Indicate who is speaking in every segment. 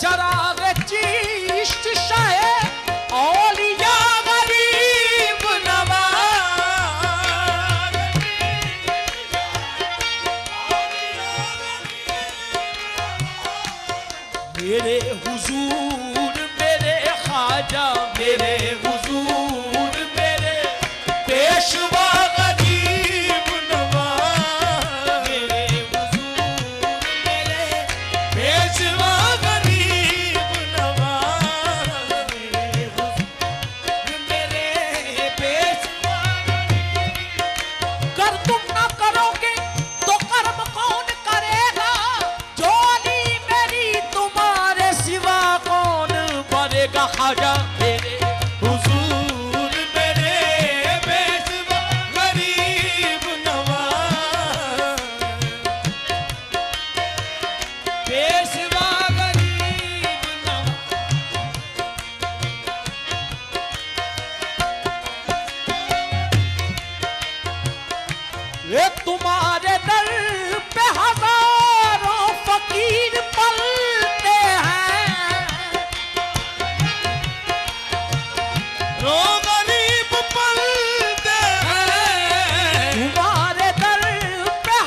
Speaker 1: चराग चिश्त शाह औलिया गरीब नवाज। मेरे हुजूर मेरे ख्वाजा मेरे हुजूर मेरे पेशवा गरीब नवाज। मेरे हुजूर मेरे पेशवा गरीब नवाज। मेरे हुजूर मेरे पेशवा कर तुम ना करोगे तो कर्म कौन करेगा? जोली मेरी तुम्हारे सिवा कौन भरेगा? ख्वाजा मेरे हुजूर मेरे पेशवा गरीब नवाज। पेशवा गरीब नवाज। ये तुम्हारे दर पे हजारों फकीर पलते हैं। रो गरीब पलते हैं। तुम्हारे दर पे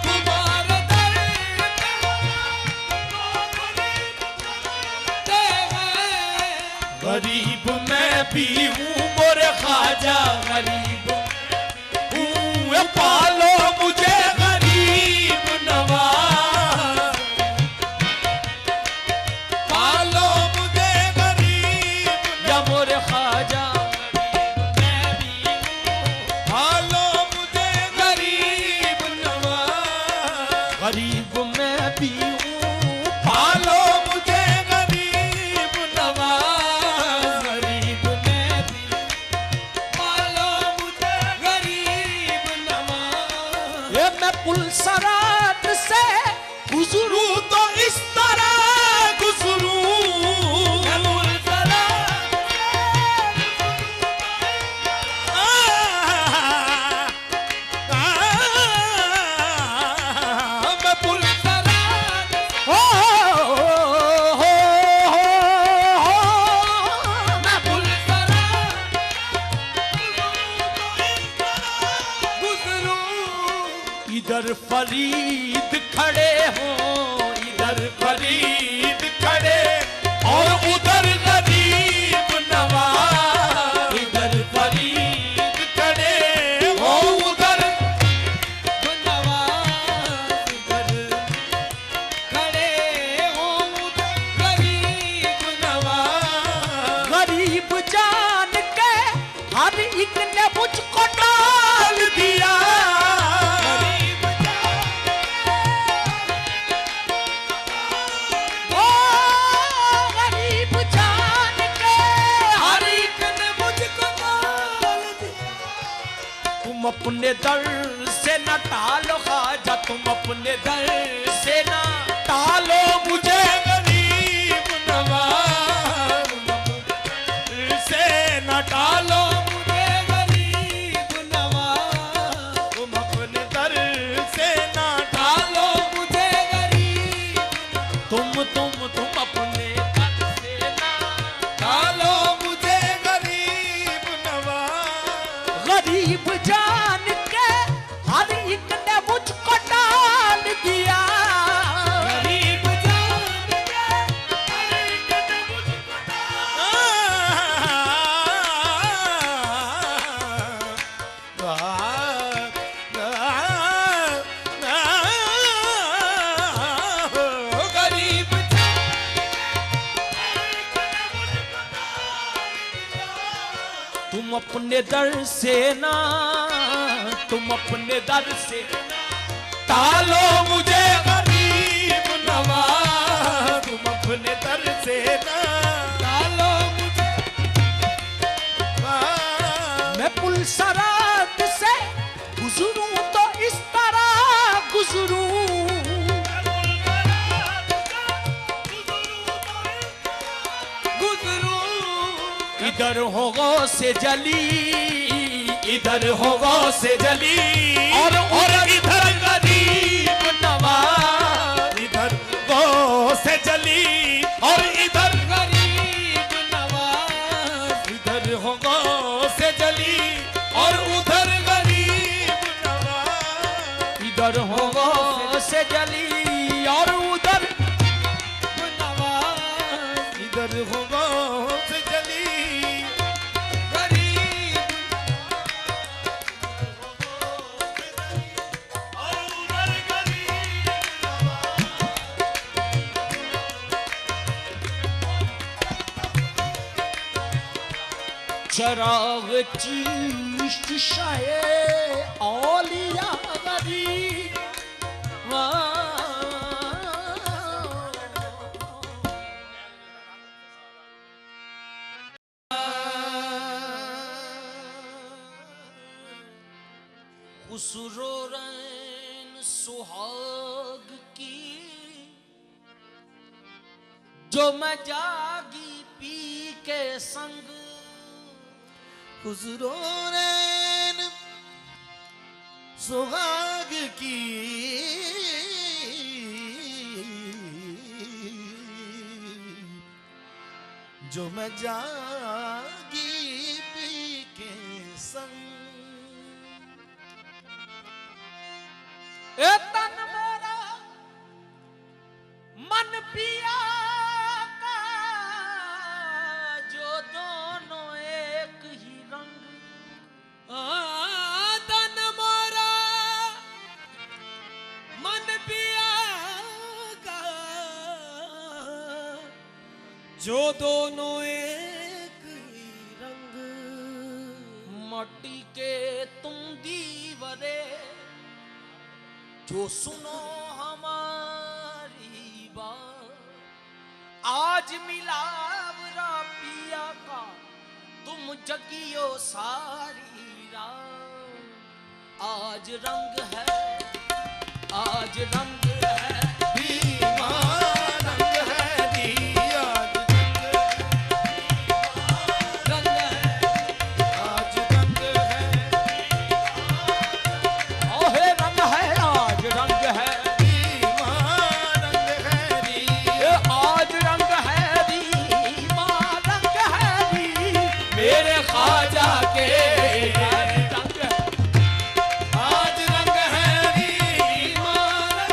Speaker 1: तुम्हारे दर पे गरीब मैं भी हूँ मोरे ख्वाजा गरीब हूँ। पालो मुझे गरीब नवाज। पालो मुझे गरीब या मोरे ख्वाजा मैं भी हूँ। पालो मुझे गरीब नवाज। गरीब मैं भी हूँ पालो मुझे गरीब नवाज। गरीब मैं भी पालो मुझे गरीब नवाज। ये मैं पुलसरात से गुजरूं तो इस तरह गुजरूं। मैं पुलसरात मैं पुलसरात मैं पुलसरात गुजरूं। इधर फरीद खड़े हो इधर फरीद खड़े और उधर गरीब नवाज। इधर फरीद खड़े हो उधर नवाज। इधर खड़े हो उधर गरीब नवाज। गरीब जान के हर एक ने मुझको डाल दिया। गरीब ओ गरीब जान के हर एक ने मुझको डाल दिया। तुम अपने दर से न टालो ख्वाजा तुम अपने दर से न टालो मुझे गरीब नवाज। से न टालो मुझे गरीब नवाज। तुम अपने दर से न टालो मुझे गरीब। तुम अपने दर से न टालो मुझे गरीब नवाज। गरीब जान के हर एक ने मुझको डाल दिया। गरीब जान के हर एक ने मुझको गरीब तुम अपने दर से ना तुम अपने दर से टालो मुझे गरीब नवाज। तुम अपने दर से ना टालो मुझे। मैं पुलसरात से गुजरूं तो इस तरह गुजरूं। इधर हो गो से जली
Speaker 2: इधर होगा से जली और इधर गरीब नवाज, इधर गो से जली और इधर गरीब नवाज, इधर होगा से जली और उधर गरीब नवाज,
Speaker 1: इधर होगा से जली और उधर
Speaker 2: नवाज, इधर होगा से जली गरीब और उधर गरीब
Speaker 1: चराग चिश्त शाये औलिया गरीब खुसरो रैन सुहाग की जो मैं जागी पी के संग,
Speaker 2: खुसरो रैन सुहाग की जो मैं जागी पी के संग,
Speaker 1: ए तन मेरा मन पिया का जो दोनों एक ही रंग,
Speaker 2: तन मोरा मन पिया का जो दोनों एक ही रंग,
Speaker 1: मट्टी के तुम दीवारे जो सुनो हमारी बात, आज मिलावरा पिया का तुम जगियो सारी रात, आज रंग है, आज रंग है
Speaker 2: दीवान रंग है दियाद
Speaker 1: रंग है,
Speaker 2: आज रंग है
Speaker 1: ओहे रंग है, आज रंग है,
Speaker 2: दीवान रंग है
Speaker 1: ये आज रंग है दीवा रंग है दी,
Speaker 2: मेरे ख्वाजा के
Speaker 1: रंग है,
Speaker 2: आज रंग है दीवान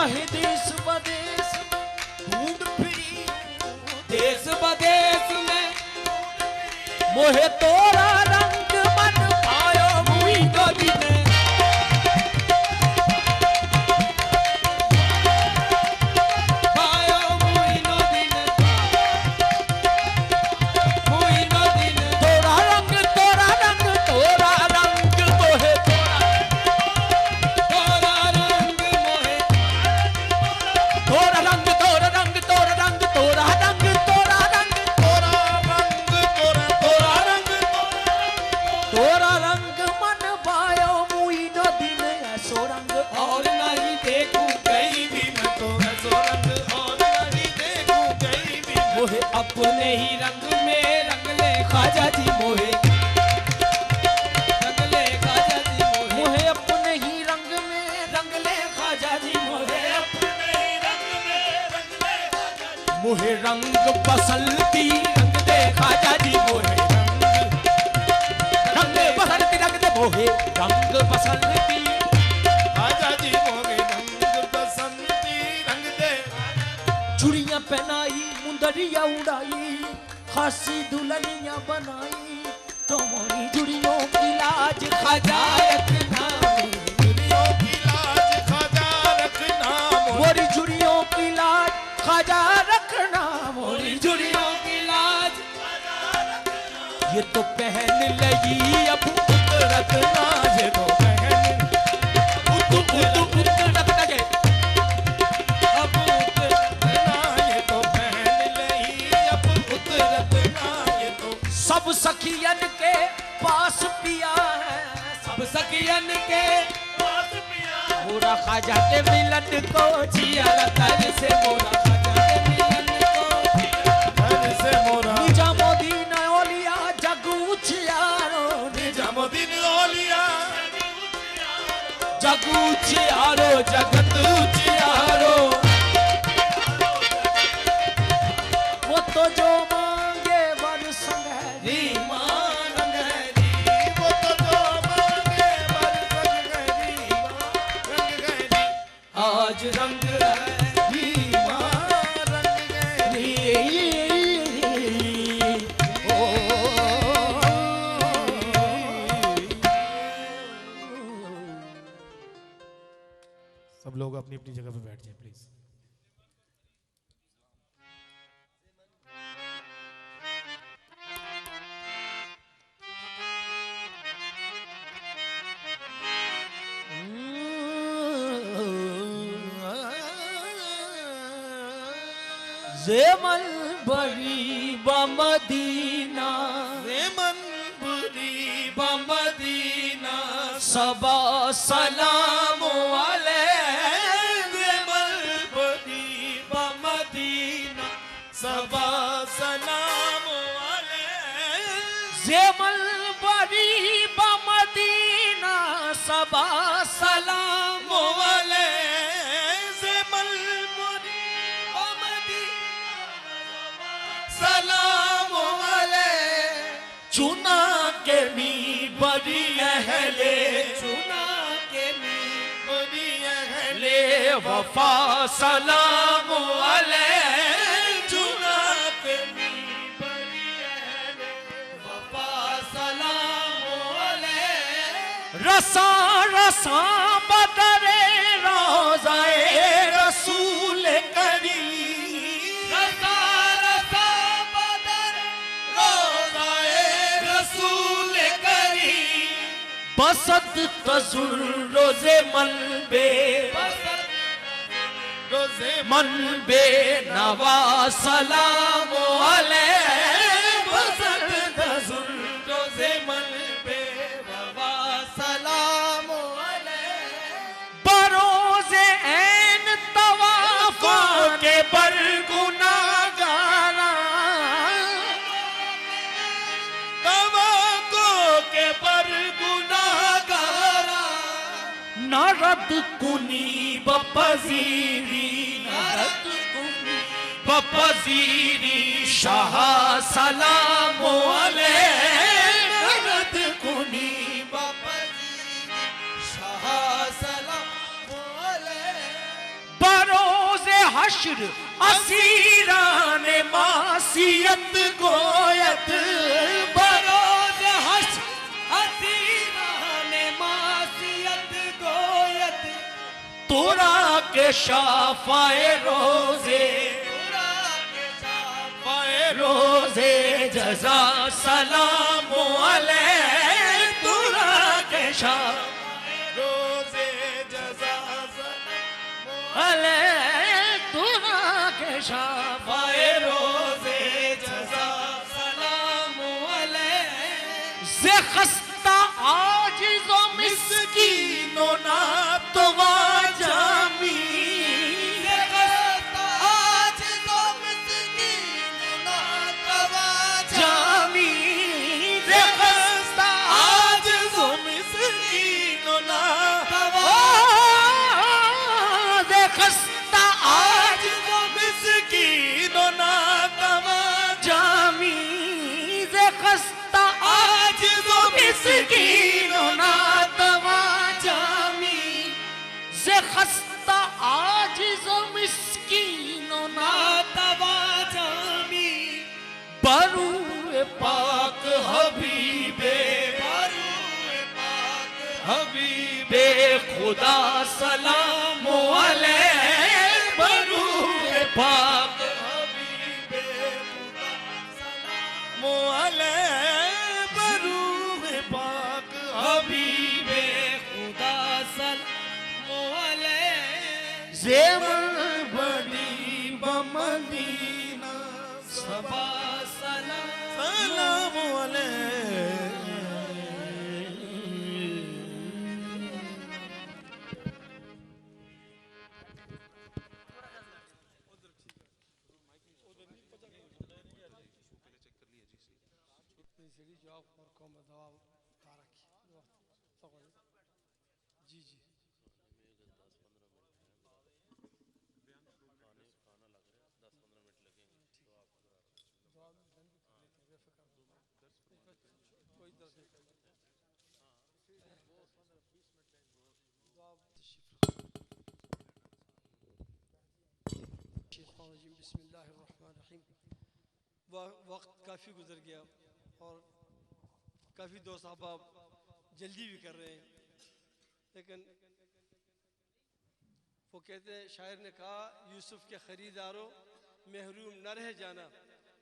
Speaker 1: चाहे देश बदेश ढूंढ फिरी,
Speaker 2: देश बदेश में
Speaker 1: मोहे तोरा रंग मन पायो मुई तो दिने,
Speaker 2: पायो मुई नो दिन, मुई नो दिन,
Speaker 1: तोरा रंग तोरा रंग मोहे
Speaker 2: तोरा रंग मोहे,
Speaker 1: तोरा रंग तोरा रंग तोरा रंग तोरा रंग तोरा रंग
Speaker 2: तोरा रंग तोरा, तोरा रंग
Speaker 1: तोरा रंग मन पायो मुई नो दिन ऐसो रंग
Speaker 2: और नहीं देखूं कहीं भी मैं तो ऐसो रंग, और नहीं देखूं कहीं भी मोहे अपने ही रंग में रंग ले ख्वाजा जी मोहे, रंग ले ख्वाजा जी मोहे,
Speaker 1: मोहे अपने ही रंग में रंग ले ख्वाजा जी मोहे,
Speaker 2: अपने ही रंग में रंग ले ख्वाजा जी,
Speaker 1: मोहे रंग बसंती रंग दे ख्वाजा जी मोहे, रंग बसंती रंग दे मोहे रंग बसंती,
Speaker 2: ख्वाजा जी मोहे रंग बसंती रंग दे,
Speaker 1: चूड़ियां पहनाई मुंदरिया उड़ाई खासी दुल्हनिया बनाई, तुम्हारी चूड़ियों की लाज ख्वाजा रखना,
Speaker 2: दुनियों की लाज ख्वाजा रखना मोहे,
Speaker 1: मोरी चूड़ियों की लाज ख्वाजा रखना, मोरी
Speaker 2: दुनियों की लाज
Speaker 1: ये तो पहन लगी अब रखना, ये तो पहन रखना के
Speaker 2: अब उतरना, ये तो पहन लही अब उतरना, ये तो
Speaker 1: सब सखियन के पास पिया है,
Speaker 2: सब सखियन के पास पिया,
Speaker 1: पूरा ख्वाजा के मिलन को जिया
Speaker 2: तर से मोरा ख्वाजा के मिलन को, तर से मोरा
Speaker 1: निजामुद्दीन औलिया जग उजियारो,
Speaker 2: निजामुद्दीन औलिया
Speaker 1: जग उजियारो जगत उजियारो, वो तो जो मांगे वर संगरी,
Speaker 2: मान गहरी, वो तो जो मांगे बर रंग गहरी, रंग गहरी,
Speaker 1: आज रंग है
Speaker 2: मान रंग गहरी, सब लोग अपनी अपनी जगह पे बैठ जाए प्लीज।
Speaker 1: जेमल बड़ी बमदीना,
Speaker 2: मन बुरी बमदीना,
Speaker 1: सबा सलाम
Speaker 2: बड़ी बमदीना, सबा सलाम
Speaker 1: जेमल बड़ी बमदीना सबा सलाम
Speaker 2: वाले ज़ेमल बुरी बमदीना, सलाम वाले
Speaker 1: चुना के मी बड़ी अहले,
Speaker 2: चुना के मी बुरी
Speaker 1: ले वफा सलाम वाले
Speaker 2: चुना के मी बुरी वफा सलाम वाले
Speaker 1: रसा रसा बदरे रोज़ाए रसूल करीम,
Speaker 2: रसा रसा बदर रोज़ाए रसूल करीम,
Speaker 1: बसत तजुर रोज़े मनबे
Speaker 2: रोज़े
Speaker 1: मनबे नवा सलाम वाले
Speaker 2: बसत तजुर रोज़े मनबे वफा सलाम वाले
Speaker 1: बरोज़े ऐन तवाफ़ा के बरगुनागारा,
Speaker 2: तवाको के पर गुनाहगारा
Speaker 1: नरद कुनी बपजीरी, नरद कुनी बपजीरी शाह सलाम वाले नरद कुनी
Speaker 2: शाह सलाम वाले
Speaker 1: हश्र असीरान मासियत गोयत
Speaker 2: बरोज हश्र असीरान मासियत गोयत
Speaker 1: तोरा के शाफाए रोजे रोजे जजा सलाम अलैह तोरा के शाफाए
Speaker 2: रोजे जजा
Speaker 1: अलैह तोरा के शाफाए
Speaker 2: रोजे जजा सलाम अलैह
Speaker 1: से खस्ता आजिज़ो मिस्कीनो ना तवा जामी
Speaker 2: आज तो मिस्कीन ना तवा
Speaker 1: जामी से खस्ता
Speaker 2: आज तो मिस्कीन ना तवा
Speaker 1: से खस्ता
Speaker 2: आज तो मिस्कीन ना तवा
Speaker 1: जामी से खस्ता
Speaker 2: आज तो
Speaker 1: मिस्कीनो ना तवा जामी से खस्ता आजिज़ो मिस्कीनो ना
Speaker 2: तवा जामी
Speaker 1: बरूए पाक हबीबे हबीबे खुदा सलाम अलैह बरूए पाक
Speaker 2: हबीबे सलाम अलैह बरूए पाक हबीबे खुदा सलाम अलैह
Speaker 1: ज़ेवर बड़ी बमदीना
Speaker 2: सबा सलाम अलैह
Speaker 3: जी जी कोई दर्द नहीं बिस्मिल्लाहिर्रहमानिर्रहीम। वक्त काफ़ी गुजर गया और काफ़ी दोस्त अहबाब जल्दी भी कर रहे हैं, लेकिन वो कहते हैं, शायर ने कहा, यूसुफ के ख़रीदारों महरूम न रह जाना,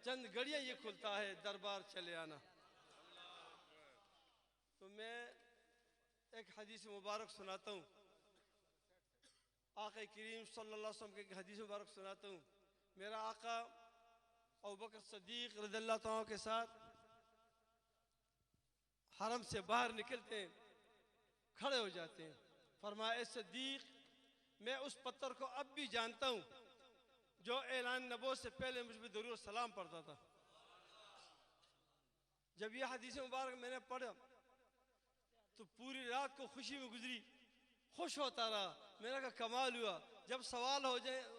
Speaker 3: चंद घड़ियाँ ये खुलता है दरबार चले आना। तो मैं एक हदीस मुबारक सुनाता हूँ, आका करीम सल्लल्लाहु अलैहि वसल्लम की हदीस मुबारक सुनाता हूँ। मेरा आका अबू बकर सिद्दीक़ रज़ियल्लाहु तआला के साथ हरम से बाहर निकलते हैं, खड़े हो जाते हैं, फरमाया, ए सिद्दीक़, मैं उस पत्थर को अब भी जानता हूँ जो ऐलान नबूवत से पहले मुझ पर दुरूद सलाम पढ़ता था। जब यह हदीस मुबारक मैंने पढ़ा तो पूरी रात को खुशी में गुजरी, खुश होता रहा। मेरा का कमाल हुआ, जब सवाल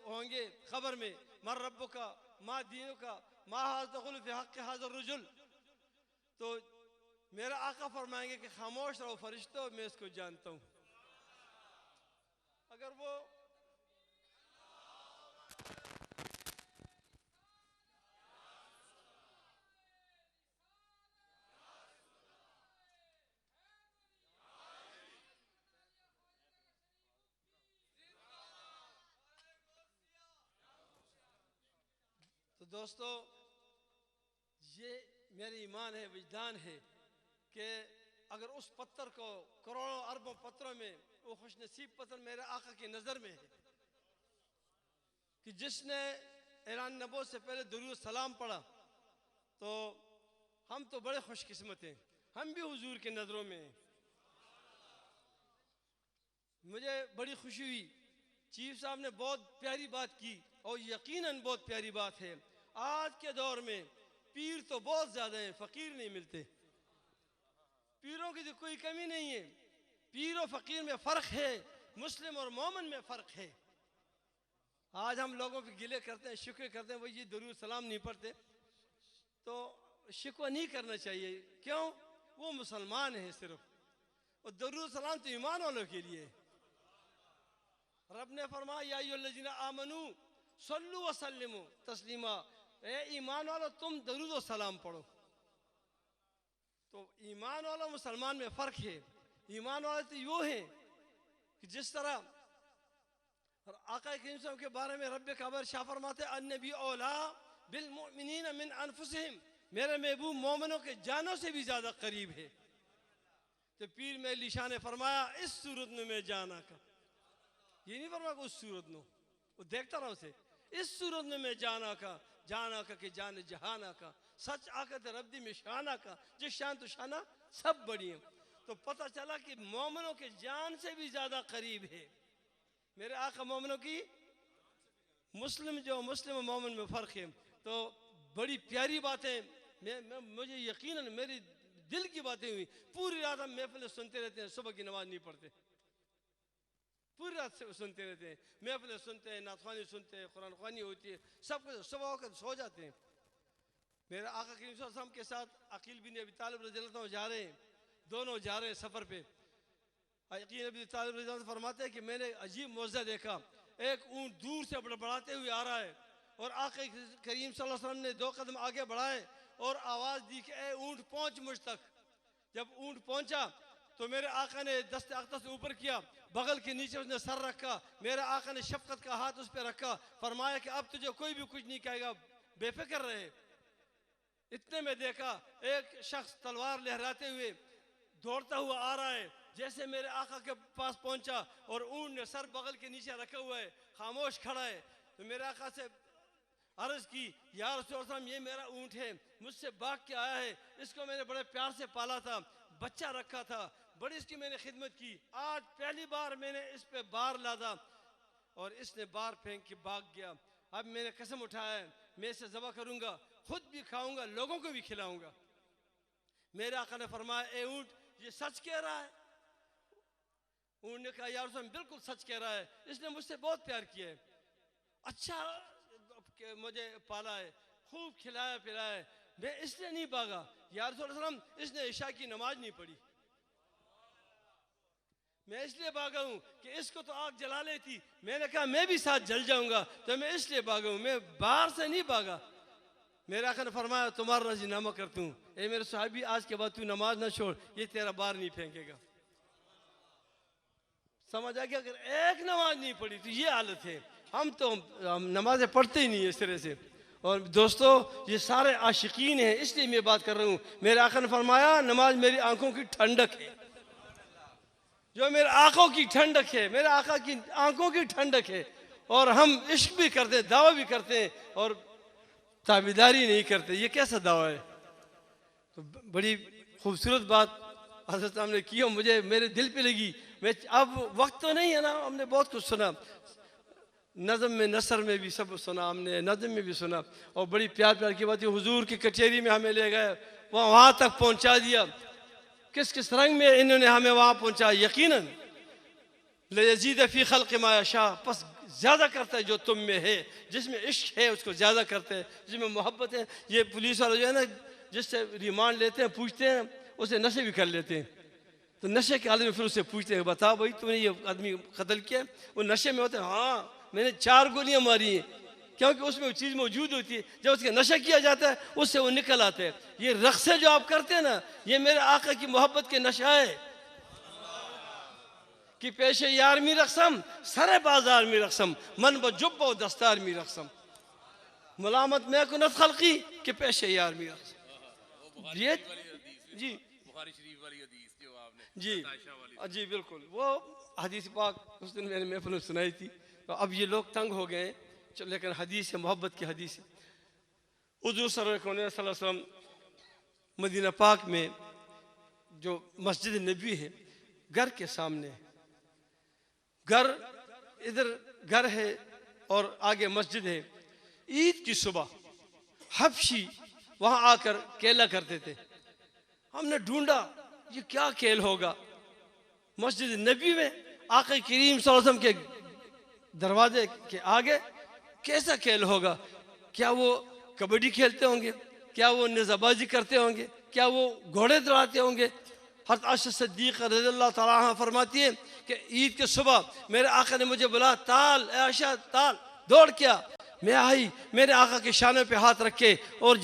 Speaker 3: होंगे खबर में, मर रब्बु का, मा दीनु का, मा हाज़ल फी हक़्क़ि हाज़र रजुल, तो मेरा आका फरमाएंगे कि खामोश रहो फरिश्तों, मैं इसको जानता हूँ। अगर वो तो दोस्तों, ये मेरी ईमान है, विजदान है कि अगर उस पत्थर को करोड़ों अरबों पत्थरों में वो खुशनसीब पत्थर मेरे आका की नज़र में है कि जिसने ऐलान नबूवत से पहले दुरूद सलाम पढ़ा, तो हम तो बड़े खुशकिस्मत हैं, हम भी हुजूर की नज़रों में हैं। मुझे बड़ी खुशी हुई, चीफ साहब ने बहुत प्यारी बात की और यकीनन बहुत प्यारी बात है। आज के दौर में पीर तो बहुत ज़्यादा हैं, फ़कीर नहीं मिलते। पीरों की तो कोई कमी नहीं है, पीर और फ़कीर में फ़र्क है, मुस्लिम और मोमिन में फ़र्क है। आज हम लोगों पे गिले करते हैं, शुक्र करते हैं, वो ये दुरूद सलाम नहीं पढ़ते, तो शिकवा नहीं करना चाहिए। क्यों? वो मुसलमान है सिर्फ, और दुरूद सलाम तो ईमान वालों के लिए। रब ने फरमाया, या अय्युहल्लज़ीना आमनू सल्लु व सल्लिमु तस्लीमा, ए ईमान वालों तुम दरूद व सलाम पढ़ो। तो ईमान वाला मुसलमान में फ़र्क है। ईमान वाले तो यूँ हैं कि जिस तरह और आका करीम सल्लल्लाहु अलैहि वसल्लम के बारे में रब काबर शाह फरमाते अन्नबी औला बिल मुमिनीन मिन अनफुसिहिम, मेरे महबूब मोमिनों के जानों से भी ज़्यादा करीब है। तो पीर में लिशा ने फरमाया इस सूरत में मैं जाना का, ये नहीं फरमाया उस सूरत में, वो देखता रहा उसे, इस सूरत में मैं जाना का कि जान जहाना का, सच आकत रब्दी में शाना का, जिस शान तो शाना सब बड़ी है। तो पता चला कि मोमिनों के जान से भी ज़्यादा करीब है मेरे आका मोमिनों की। मुस्लिम जो मुस्लिम और मोमिन में फ़र्क है। तो बड़ी प्यारी बातें मुझे यकीनन मेरी दिल की बातें हुई। पूरी रात हम महफिल सुनते रहते हैं, सुबह की नमाज नहीं पढ़ते, पूरी रात से सुनते रहते हैं, महफिल सुनते हैं, नातवानी सुनते हैं, कुरान ख़वानी होती है, सब कुछ सुबह होकर सो जाते हैं। मेरे आका करीम सल्लल्लाहु अलैहि वसल्लम के साथ अकील बिन अबी तालिब रज़ियल्लाहु अन्हु जा रहे हैं, दोनों जा रहे हैं सफ़र पे। अकील बिन अबी तालिब रज़ियल्लाहु अन्हु फरमाते हैं कि मैंने अजीब मौज़ा देखा, एक ऊँट दूर से बड़बड़ाते हुए आ रहा है और आका करीम सल्लल्लाहु अलैहि वसल्लम ने 2 कदम आगे बढ़ाए और आवाज़ दी कि ए ऊँट पहुँच मुझ तक। जब ऊँट पहुँचा तो मेरे आका ने दस्ते अक़दस से ऊपर किया, बगल के नीचे उसने सर रखा, मेरे आका ने शफ़क़त का हाथ उस पर रखा, फरमाया कि अब तुझे कोई भी कुछ नहीं कहेगा, बेफिक्र रहे। इतने में देखा एक शख्स तलवार लहराते हुए दौड़ता हुआ आ रहा है, जैसे मेरे आका के पास पहुंचा और ऊँट ने सर बगल के नीचे रखा हुआ है, खामोश खड़ा है। तो मेरे आका से अर्ज़ की या रसूल अल्लाह ये मेरा ऊँट है, मुझसे भाग के आया है, इसको मैंने बड़े प्यार से पाला था, बच्चा रखा था, बड़ी इसकी मैंने खिदमत की, आज पहली बार मैंने इस पे बार लादा और इसने बार फेंक के भाग गया। अब मैंने कसम उठाया है मैं इसे ज़बह करूँगा, खुद भी खाऊंगा, लोगों को भी खिलाऊंगा। मेरे आका ने फरमाया ए ऊँट ये सच कह रहा है? ऊँट ने कहा यार रसूल बिल्कुल सच कह रहा है, इसने मुझसे बहुत प्यार किया है, अच्छा मुझे पाला है, खूब खिलाया पिलाया है, मैं इसलिए नहीं भागा। या रसूल अल्लाह इसने इशा की नमाज नहीं पढ़ी, मैं इसलिए भागा हूँ कि इसको तो आग जला लेती, मैंने कहा मैं भी साथ जल जाऊंगा, तो मैं इसलिए भागा हूँ, मैं बाहर से नहीं भागा। मेरे आका ने फरमाया तुम्हारा राज़ीनामा करता हूँ, ए मेरे साहबी आज के बाद तू नमाज ना छोड़, ये तेरा बार नहीं फेंकेगा। समझ आ गया? अगर एक नमाज नहीं पढ़ी तो ये हालत है। हम नमाजें पढ़ते ही नहीं इस तरह से। और दोस्तों ये सारे आशिकीन हैं, इसलिए मैं बात कर रहा हूँ। मेरे आका ने फरमाया नमाज मेरी आंखों की ठंडक है, जो मेरे आंखों की ठंडक है, मेरे आका की आंखों की ठंडक है। और हम इश्क भी करते हैं, दावा भी करते हैं और ताबेदारी नहीं करते, ये कैसा दावा है? तो बड़ी खूबसूरत बात हज़रत साहब ने की और मुझे मेरे दिल पे लगी। मैं अब वक्त तो नहीं है ना, हमने बहुत कुछ सुना, नज़म में नसर में भी सब सुना हमने, नज़म में भी सुना, और बड़ी प्यार प्यार की बात है। हुजूर की कचहरी में हमें ले गए, वहाँ तक पहुँचा दिया, किस किस रंग में इन्होंने हमें वहाँ पहुँचा। यकीनन लयज़ीद फ़ी ख़ल्क़ि मा यशा, बस ज़्यादा करता है जो तुम में है, जिसमें इश्क है उसको ज़्यादा करते हैं, जिसमें मोहब्बत है। ये पुलिस वाले जो है ना जिससे रिमांड लेते हैं पूछते हैं, उसे नशे भी कर लेते हैं, तो नशे के हालत में फिर उससे पूछते हैं बता भाई तूने ये आदमी कत्ल किया? वो नशे में होते हैं, हाँ मैंने 4 गोलियां मारी हैं, क्योंकि उसमें वो चीज़ मौजूद होती है। जब उसका नशा किया जाता है उससे वो निकल आते हैं। ये रक़्स जो आप करते हैं ना, ये मेरे आका की मोहब्बत के नशा है कि पेशे यार मी रक़सम सरे बाजार मी रक़सम मन ब जुब्ब व दस्तार मी रक़सम मुलामत मैं कुनत खल्क़ी कि पेशे यार मी रक़सम। ये जी बुखारी शरीफ वाली हदीस जो आपने जी बिल्कुल वो हदीस पाक उस दिन मैंने महफ़िल में सुनाई थी। तो अब ये लोग तंग हो गए, लेकिन हदीस है, मोहब्बत की हदीस है। हुज़ूर सल्लल्लाहु अलैहि वसल्लम मदीना पाक में जो मस्जिद नबी है, घर के सामने, घर इधर घर है और आगे मस्जिद है। ईद की सुबह हबशी वहाँ आकर केला करते थे। हमने ढूंढा ये क्या खेल होगा मस्जिद नबी में, आका करीम सल्लल्लाहु अलैहि वसल्लम के दरवाजे के आगे कैसा खेल होगा? क्या वो कबड्डी खेलते होंगे? क्या वो निज़ाबाजी करते होंगे? क्या वो घोड़े दौड़ाते होंगे? हज़रत आयशा सिद्दीक़ रज़ियल्लाहु तआला अन्हा फरमाती है कि ईद के सुबह मेरे आका ने मुझे बुलाया, ताल ए आयशा ताल, दौड़ क्या? मैं आई, मेरे आका के शाने पे हाथ रखे और